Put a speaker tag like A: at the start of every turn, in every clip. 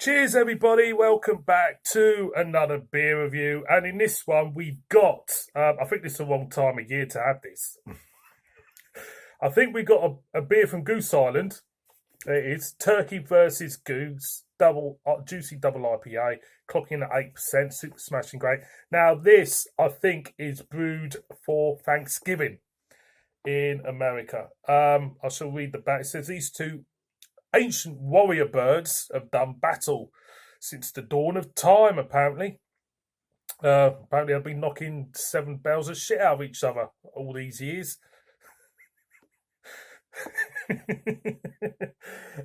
A: Cheers, everybody. Welcome back to another beer review. And in this one, we've got, I think this is the wrong time of year to have this. I think we got a beer from Goose Island. It is Turkey versus Goose, juicy double IPA, clocking at 8%, super smashing great. Now, this, I think, is brewed for Thanksgiving in America. I shall read the back. It says these two ancient warrior birds have done battle since the dawn of time, apparently. Apparently, they've been knocking 7 bells of shit out of each other all these years.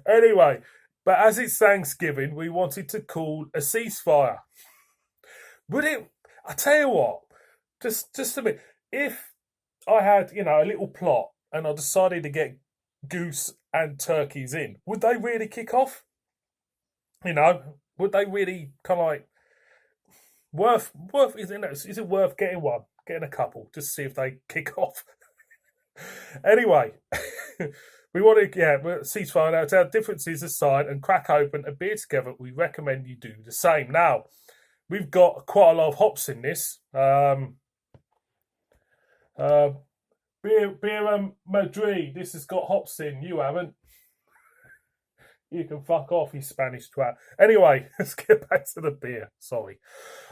A: Anyway, but as it's Thanksgiving, we wanted to call a ceasefire. Would it? I tell you what, just a minute. If I had, a little plot and I decided to get goose and turkeys in, would they really kick off? Would they really kind of like worth? Is it worth getting a couple, just to see if they kick off? Anyway, we want to ceasefire out our differences aside and crack open a beer together. We recommend you do the same. Now, we've got quite a lot of hops in this. Beer Madrid. This has got hops in. You haven't. You can fuck off, you Spanish twat. Anyway, let's get back to the beer. Sorry.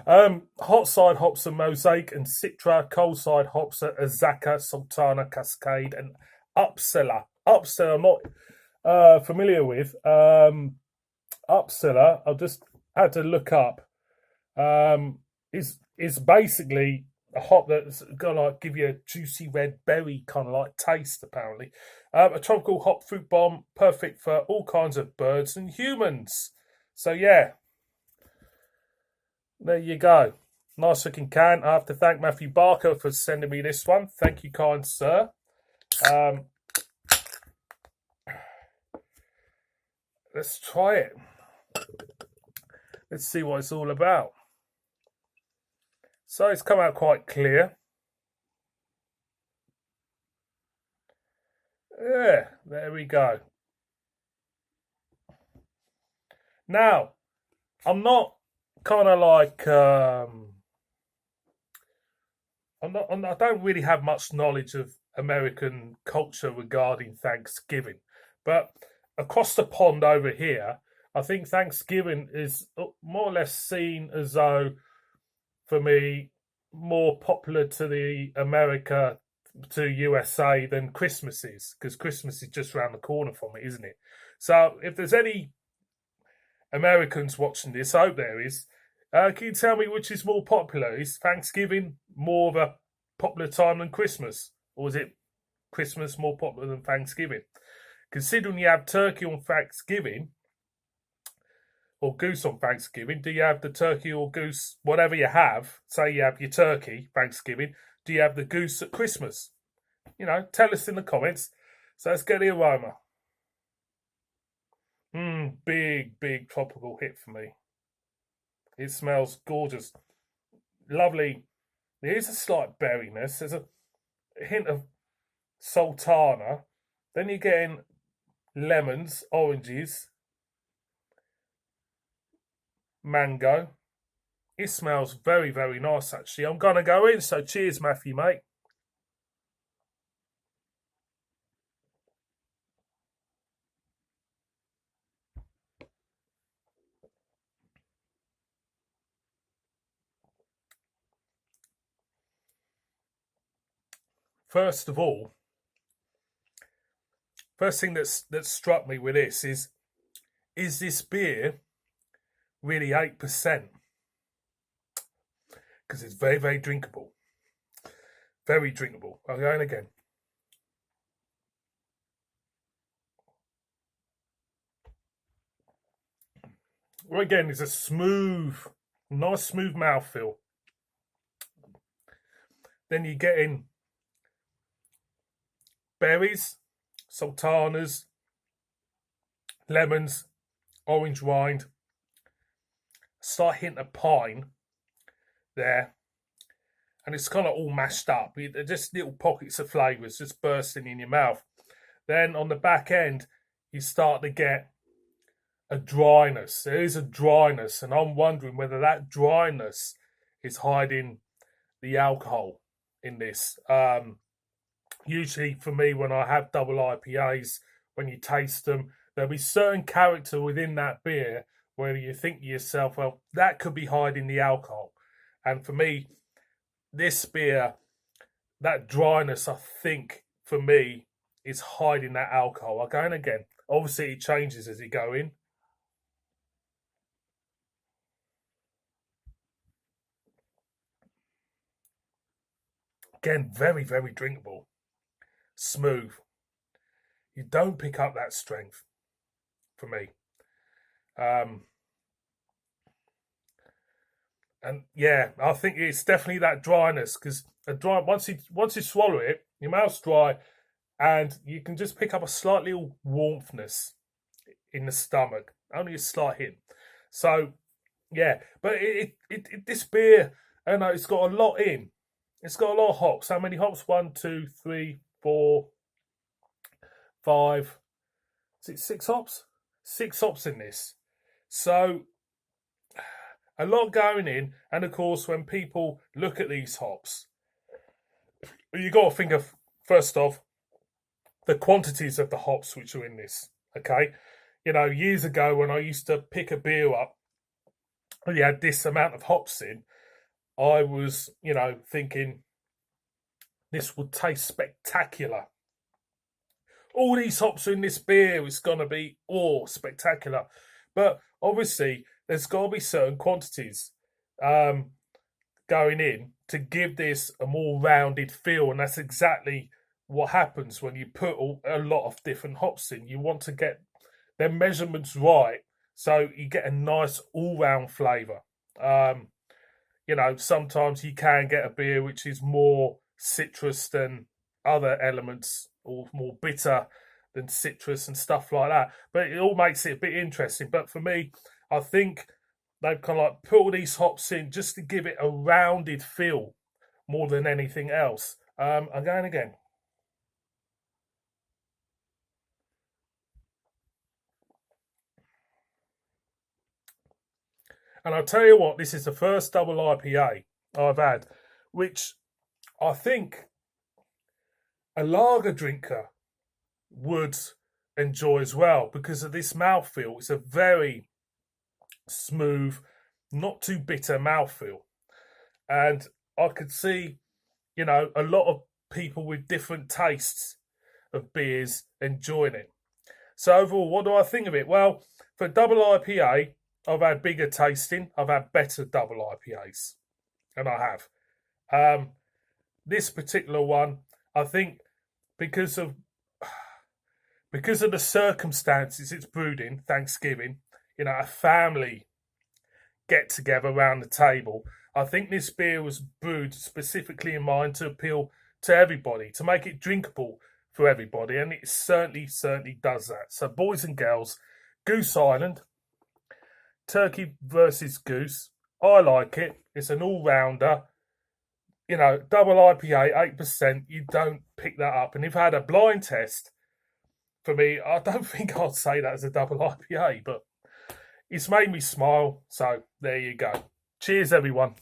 A: Hot side hops are Mosaic and Citra. Cold side hops are Azaka, Sultana, Cascade, and Upseller. Upseller, I'm not familiar with. Upseller, I just had to look up. Is basically a hop that's gonna give you a juicy red berry kind of like taste, apparently. A tropical hop fruit bomb, perfect for all kinds of birds and humans. So yeah, there you go. Nice looking can. I have to thank Matthew Barker for sending me this one. Thank you, kind sir. Let's try it. Let's see what it's all about. So it's come out quite clear. Yeah, there we go. Now, I'm not kind of like I don't really have much knowledge of American culture regarding Thanksgiving, but across the pond over here, I think Thanksgiving is more or less seen as though, for me, more popular to the USA than Christmas is, because Christmas is just around the corner from it, isn't it? So if there's any Americans watching this, I hope there is, can you tell me which is more popular? Is Thanksgiving more of a popular time than Christmas? Or is it Christmas more popular than Thanksgiving? Considering you have turkey on Thanksgiving, or goose on Thanksgiving, do you have the turkey or goose, whatever you have? Say you have your turkey Thanksgiving, do you have the goose at Christmas? Tell us in the comments. So let's get the aroma. Big tropical hit for me. It smells gorgeous. Lovely. There is a slight berryness. There's a hint of sultana. Then you're getting lemons, oranges, mango. It smells very, very nice, actually. I'm going to go in, so cheers, Matthew, mate. First of all, first thing that struck me with this is this beer really 8%? Because it's very, very drinkable. Very drinkable. I'll go in again. Well, again, it's a nice smooth mouthfeel. Then you get in berries, sultanas, lemons, orange rind, slight hint of pine there, and it's kind of all mashed up. They're just little pockets of flavours just bursting in your mouth. Then on the back end, you start to get a dryness. There is a dryness, and I'm wondering whether that dryness is hiding the alcohol in this. Usually, for me, when I have double IPAs, when you taste them, there'll be certain character within that beer where you think to yourself, well, that could be hiding the alcohol. And for me, this beer, that dryness, I think, for me, is hiding that alcohol. Again, again. Obviously, it changes as you go in. Again, very, very drinkable. Smooth. You don't pick up that strength for me. Um, and yeah, I think it's definitely that dryness because a dry once you swallow it, your mouth's dry, and you can just pick up a slight little warmthness in the stomach, only a slight hint. So yeah, but this beer, I know it's got a lot in. It's got a lot of hops. How many hops? 1, 2, 3, 4, 5. Is it 6 hops? 6 hops in this. So a lot going in, and of course, when people look at these hops, you got to think of first off the quantities of the hops which are in this. Okay, you know, years ago when I used to pick a beer up, and you had this amount of hops in, I was, you know, thinking this would taste spectacular. All these hops are in this beer, it's going to be, spectacular. But obviously, there's got to be certain quantities going in to give this a more rounded feel. And that's exactly what happens when you put a lot of different hops in. You want to get their measurements right so you get a nice all-round flavour. You know, sometimes you can get a beer which is more citrus than other elements, or more bitter than citrus and stuff like that. But it all makes it a bit interesting. But for me, I think they've kind of like put all these hops in just to give it a rounded feel more than anything else. Again. And I'll tell you what, this is the first double IPA I've had, which I think a lager drinker would enjoy as well because of this mouthfeel. It's a very smooth, not too bitter mouthfeel. And I could see, you know, a lot of people with different tastes of beers enjoying it. So overall, what do I think of it? Well, for double IPA, I've had bigger tasting. I've had better double IPAs, and I have. This particular one, I think, because of the circumstances it's brewed in, Thanksgiving, you know, a family get together around the table. I think this beer was brewed specifically in mind to appeal to everybody, to make it drinkable for everybody, and it certainly does that. So, boys and girls, Goose Island, Turkey versus Goose. I like it. It's an all-rounder. You know, double IPA, 8%. You don't pick that up. And if I had a blind test, for me, I don't think I'd say that as a double IPA, but it's made me smile. So there you go. Cheers, everyone.